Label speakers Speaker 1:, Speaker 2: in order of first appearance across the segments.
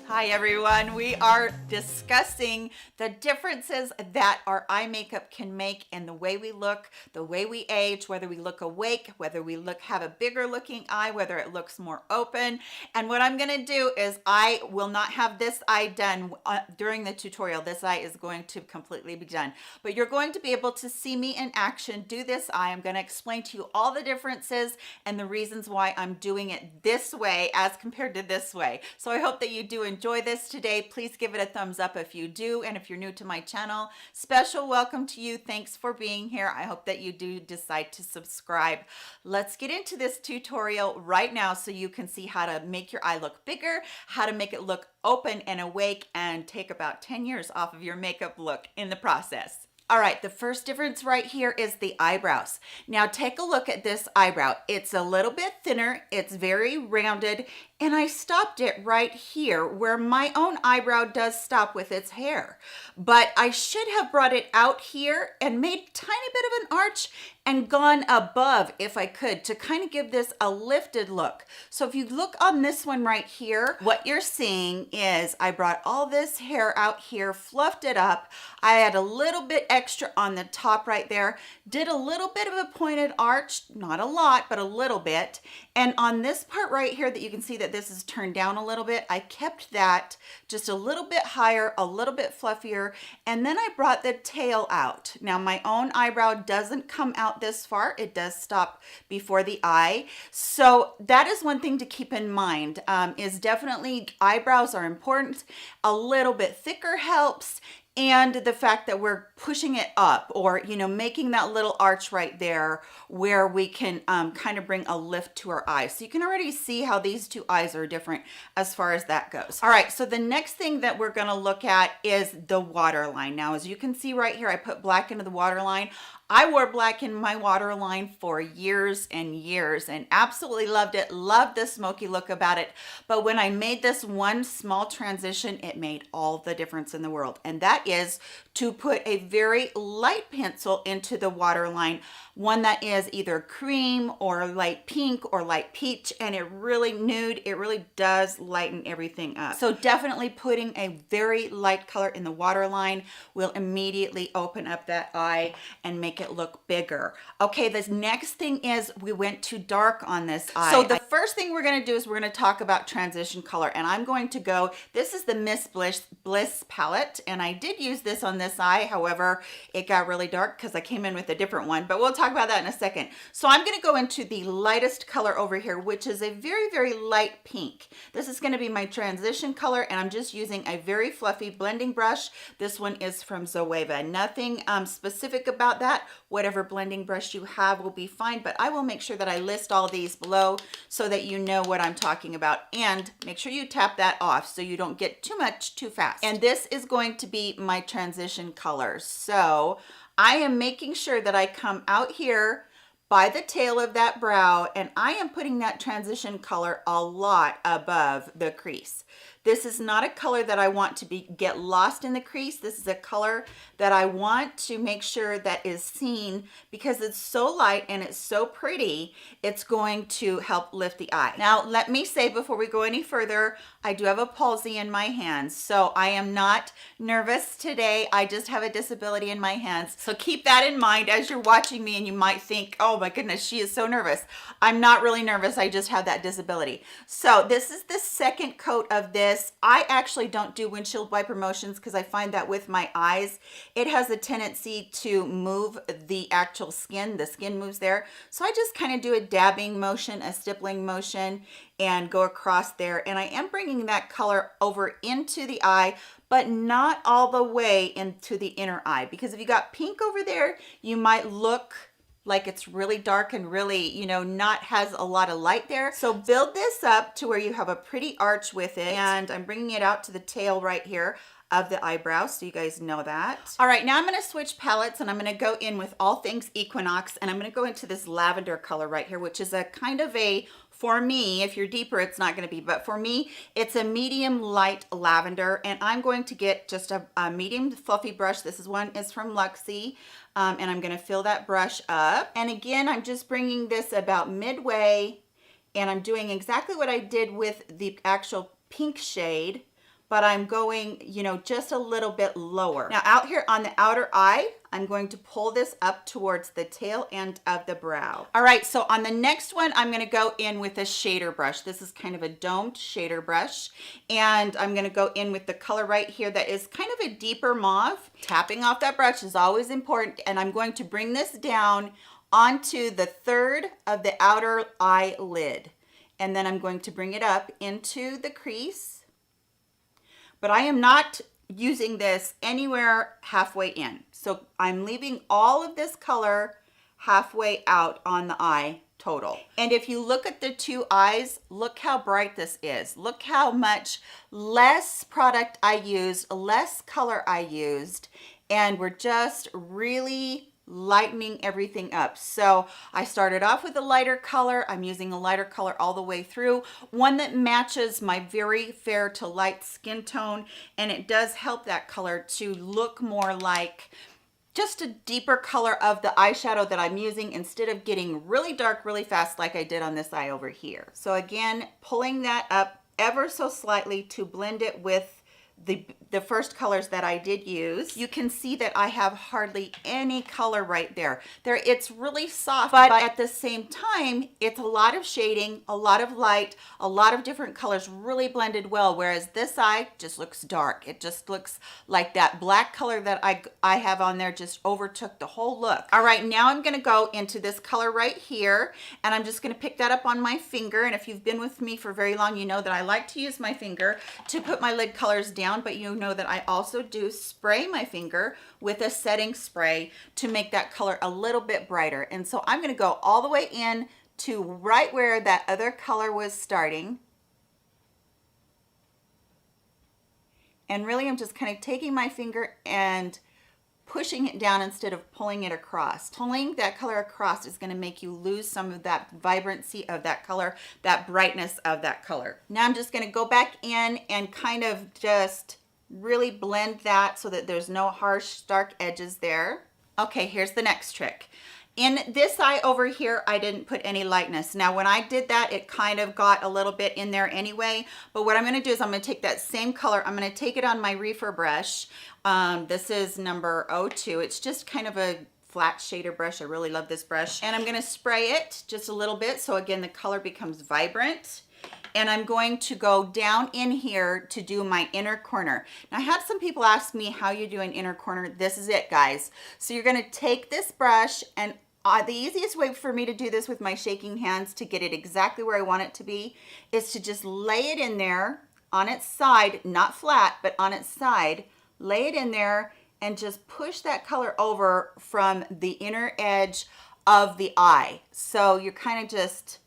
Speaker 1: Hi everyone, we are discussing the differences that our eye makeup can make and the way we look, the way we age, whether we look awake, whether we have a bigger looking eye, whether it looks more open. And what I'm gonna do is I will not have this eye done during the tutorial. This eye is going to completely be done, but you're going to be able to see me in action do this eye. I'm gonna explain to you all the differences and the reasons why I'm doing it this way as compared to this way. So I hope that you do enjoy this today. Please give it a thumbs up if you do, and if you're new to my channel, special welcome to you. Thanks for being here. I hope that you do decide to subscribe. Let's get into this tutorial right now so you can see how to make your eye look bigger, how to make it look open and awake, and take about 10 years off of your makeup look in the process. All right, the first difference right here is the eyebrows. Now take a look at this eyebrow. It's a little bit thinner, it's very rounded, and I stopped it right here where my own eyebrow does stop with its hair. But I should have brought it out here and made a tiny bit of an arch and gone above if I could to kind of give this a lifted look. So if you look on this one right here, what you're seeing is I brought all this hair out here, fluffed it up. I had a little bit extra on the top right there, did a little bit of a pointed arch, not a lot, but a little bit. And on this part right here that you can see that this is turned down a little bit, I kept that just a little bit higher, a little bit fluffier, and then I brought the tail out. Now my own eyebrow doesn't come out this far, it does stop before the eye. So that is one thing to keep in mind, is definitely eyebrows are important. A little bit thicker helps. And the fact that we're pushing it up, or making that little arch right there where we can kind of bring a lift to our eyes. So you can already see how these two eyes are different as far as that goes. All right, so the next thing that we're gonna look at is the waterline. Now, as you can see right here, I put black into the waterline. I wore black in my waterline for years and years and absolutely loved it, loved the smoky look about it. But when I made this one small transition, it made all the difference in the world. And that is to put a very light pencil into the waterline, one that is either cream or light pink or light peach, and it really nude, it really does lighten everything up. So definitely putting a very light color in the waterline will immediately open up that eye and make it look bigger. Okay, this next thing is we went too dark on this eye. So the first thing we're going to do is we're going to talk about transition color, and I'm going to go, this is the Miss Bliss palette, and I did use this on this eye. However, it got really dark because I came in with a different one, but we'll talk about that in a second. So I'm going to go into the lightest color over here, which is a very, very light pink. This is going to be my transition color, and I'm just using a very fluffy blending brush. This one is from Zoeva. Nothing specific about that. Whatever blending brush you have will be fine, but I will make sure that I list all these below so that you know what I'm talking about, and make sure you tap that off so you don't get too much too fast. And this is going to be my transition color. So I am making sure that I come out here by the tail of that brow, and I am putting that transition color a lot above the crease. This is not a color that I want to get lost in the crease. This is a color that I want to make sure that is seen because it's so light and it's so pretty. It's going to help lift the eye. Now, let me say before we go any further, I do have a palsy in my hands, so I am not nervous today. I just have a disability in my hands. So keep that in mind as you're watching me, and you might think, oh my goodness, she is so nervous. I'm not really nervous. I just have that disability. So this is the second coat of this. I actually don't do windshield wiper motions because I find that with my eyes, it has a tendency to move the actual skin. The skin moves there. So I just kind of do a dabbing motion, a stippling motion, and go across there. And I am bringing that color over into the eye, but not all the way into the inner eye. Because if you got pink over there, you might look like it's really dark and really, not has a lot of light there. So build this up to where you have a pretty arch with it. And I'm bringing it out to the tail right here of the eyebrow, so you guys know that. All right, now I'm gonna switch palettes, and I'm gonna go in with All Things Equinox, and I'm gonna go into this lavender color right here, which is a kind of a, for me, if you're deeper, it's not gonna be, but for me, it's a medium light lavender, and I'm going to get just a medium fluffy brush. This one is from Luxie, and I'm gonna fill that brush up. And again, I'm just bringing this about midway, and I'm doing exactly what I did with the actual pink shade, but I'm going, you know, just a little bit lower. Now out here on the outer eye, I'm going to pull this up towards the tail end of the brow. All right, so on the next one, I'm gonna go in with a shader brush. This is kind of a domed shader brush, and I'm gonna go in with the color right here that is kind of a deeper mauve. Tapping off that brush is always important, and I'm going to bring this down onto the third of the outer eyelid. And then I'm going to bring it up into the crease. But I am not using this anywhere halfway in. So I'm leaving all of this color halfway out on the eye total. And if you look at the two eyes, look how bright this is. Look how much less product I used, less color I used, and we're just really lightening everything up. So I started off with a lighter color. I'm using a lighter color all the way through, one that matches my very fair to light skin tone, and it does help that color to look more like just a deeper color of the eyeshadow that I'm using instead of getting really dark really fast like I did on this eye over here. So again, pulling that up ever so slightly to blend it with the first colors that I did use. You can see that I have hardly any color right there. It's really soft, but at the same time, it's a lot of shading, a lot of light, a lot of different colors really blended well, whereas this eye just looks dark. It just looks like that black color that I have on there just overtook the whole look. All right, now I'm gonna go into this color right here, and I'm just gonna pick that up on my finger, and if you've been with me for very long, you know that I like to use my finger to put my lid colors down, but you know that I also do spray my finger with a setting spray to make that color a little bit brighter. And so I'm going to go all the way in to right where that other color was starting. And really I'm just kind of taking my finger and pushing it down instead of pulling it across. Pulling that color across is going to make you lose some of that vibrancy of that color, that brightness of that color. Now I'm just going to go back in and kind of just really blend that so that there's no harsh dark edges there. Okay, here's the next trick. In this eye over here, I didn't put any lightness. Now, when I did that, it kind of got a little bit in there anyway, but what I'm gonna do is I'm gonna take that same color, I'm gonna take it on my reefer brush. This is number 02. It's just kind of a flat shader brush. I really love this brush. And I'm gonna spray it just a little bit, so again, the color becomes vibrant. And I'm going to go down in here to do my inner corner. Now I had some people ask me how you do an inner corner. This is it, guys. So you're gonna take this brush, and the easiest way for me to do this with my shaking hands to get it exactly where I want it to be is to just lay it in there on its side, not flat, but on its side, lay it in there and just push that color over from the inner edge of the eye. So you're kind of just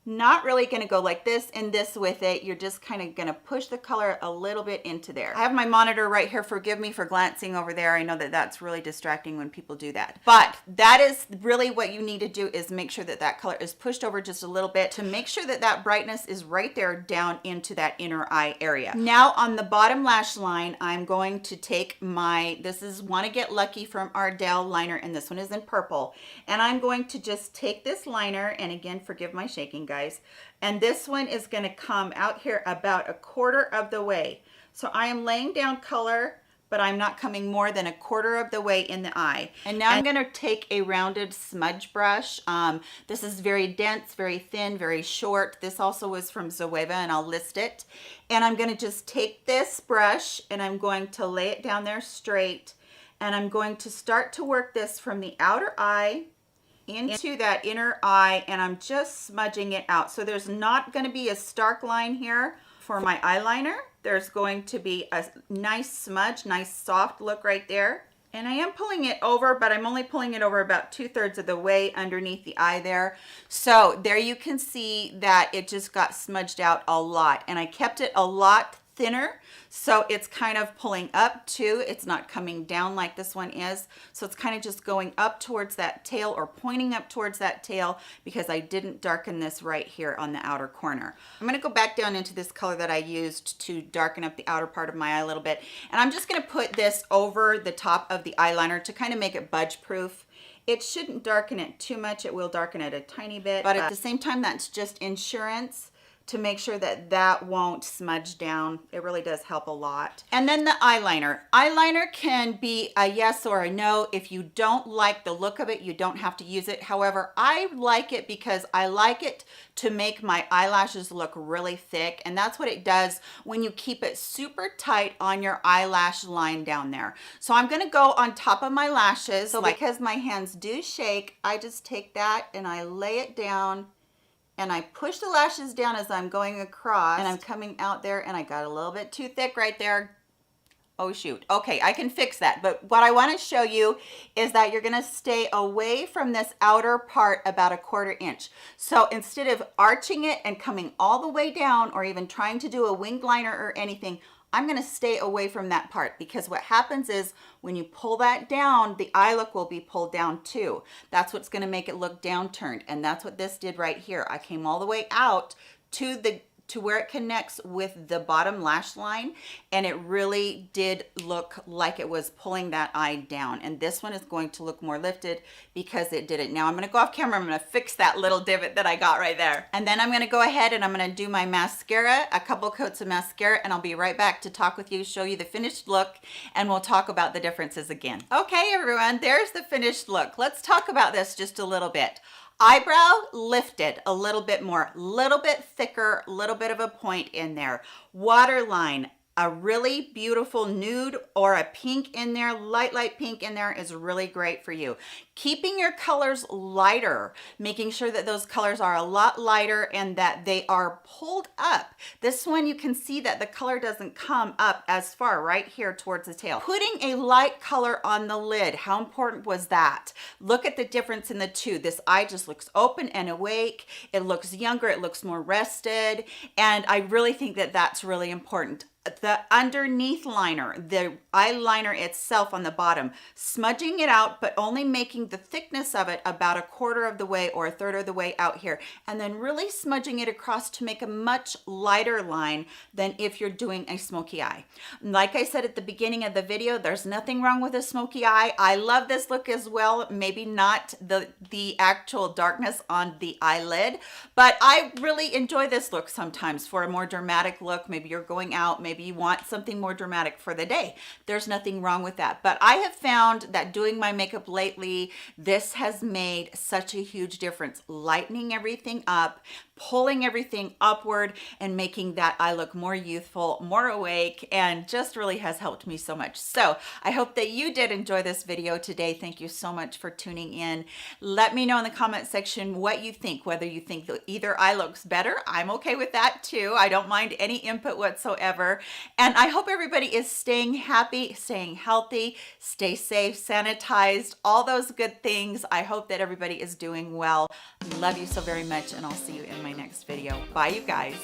Speaker 1: not really going to go like this and this with it. You're just kind of going to push the color a little bit into there. I have my monitor right here. Forgive me for glancing over there. I know that that's really distracting when people do that. But that is really what you need to do, is make sure that that color is pushed over just a little bit to make sure that that brightness is right there down into that inner eye area. Now on the bottom lash line, I'm going to take this is Wanna Get Lucky from Ardell liner, and this one is in purple. And I'm going to just take this liner, and again, forgive my shaking, guys, and this one is going to come out here about a quarter of the way. So I am laying down color, but I'm not coming more than a quarter of the way in the eye. And now I'm going to take a rounded smudge brush. This is very dense, very thin, very short. This also was from Zoeva, and I'll list it. And I'm going to just take this brush and I'm going to lay it down there straight, and I'm going to start to work this from the outer eye into that inner eye, and I'm just smudging it out. So there's not going to be a stark line here for my eyeliner. There's going to be a nice smudge, nice soft look right there. And I am pulling it over, but I'm only pulling it over about 2/3 of the way underneath the eye there. So there you can see that it just got smudged out a lot, and I kept it a lot thinner, so it's kind of pulling up too. It's not coming down like this one is, so it's kind of just going up towards that tail, or pointing up towards that tail, because I didn't darken this right here on the outer corner. I'm going to go back down into this color that I used to darken up the outer part of my eye a little bit, and I'm just going to put this over the top of the eyeliner to kind of make it budge proof. It shouldn't darken it too much. It will darken it a tiny bit, but at the same time, that's just insurance to make sure that that won't smudge down. It really does help a lot. And then the eyeliner. Eyeliner can be a yes or a no. If you don't like the look of it, you don't have to use it. However, I like it because I like it to make my eyelashes look really thick, and that's what it does when you keep it super tight on your eyelash line down there. So I'm going to go on top of my lashes. So because my hands do shake, I just take that and I lay it down and I push the lashes down as I'm going across, and I'm coming out there, and I got a little bit too thick right there. Oh shoot. Okay, I can fix that. But what I want to show you is that you're going to stay away from this outer part about 1/4 inch. So instead of arching it and coming all the way down, or even trying to do a winged liner or anything, I'm going to stay away from that part, because what happens is when you pull that down, the eye look will be pulled down too. That's what's going to make it look downturned. And that's what this did right here. I came all the way out to where it connects with the bottom lash line, and it really did look like it was pulling that eye down. And this one is going to look more lifted because it didn't. Now I'm going to go off camera. I'm going to fix that little divot that I got right there, and then I'm going to go ahead and I'm going to do my mascara, a couple coats of mascara, and I'll be right back to talk with you, show you the finished look, and we'll talk about the differences again. Okay everyone, there's the finished look. Let's talk about this just a little bit. Eyebrow lifted a little bit more, little bit thicker, little bit of a point in there. Waterline, a really beautiful nude or a pink in there, light pink in there is really great for you. Keeping your colors lighter, making sure that those colors are a lot lighter and that they are pulled up. This one you can see that the color doesn't come up as far right here towards the tail. Putting a light color on the lid, how important was that? Look at the difference in the two. This eye just looks open and awake. It looks younger, it looks more rested, and I really think that that's really important. The underneath liner, the eyeliner itself on the bottom, smudging it out, but only making the thickness of it about 1/4 of the way or 1/3 of the way out here, and then really smudging it across to make a much lighter line than if you're doing a smoky eye. Like I said at the beginning of the video, there's nothing wrong with a smoky eye. I love this look as well. Maybe not the actual darkness on the eyelid, but I really enjoy this look sometimes for a more dramatic look. Maybe you're going out, maybe you want something more dramatic for the day. There's nothing wrong with that. But I have found that doing my makeup lately, this has made such a huge difference. Lightening everything up, pulling everything upward, and making that eye look more youthful, more awake, and just really has helped me so much. So I hope that you did enjoy this video today. Thank you so much for tuning in. Let me know in the comment section what you think, whether you think that either eye looks better. I'm okay with that too. I don't mind any input whatsoever. And I hope everybody is staying happy, staying healthy, stay safe, sanitized, all those good things. I hope that everybody is doing well. Love you so very much, and I'll see you in my next video. Bye, you guys.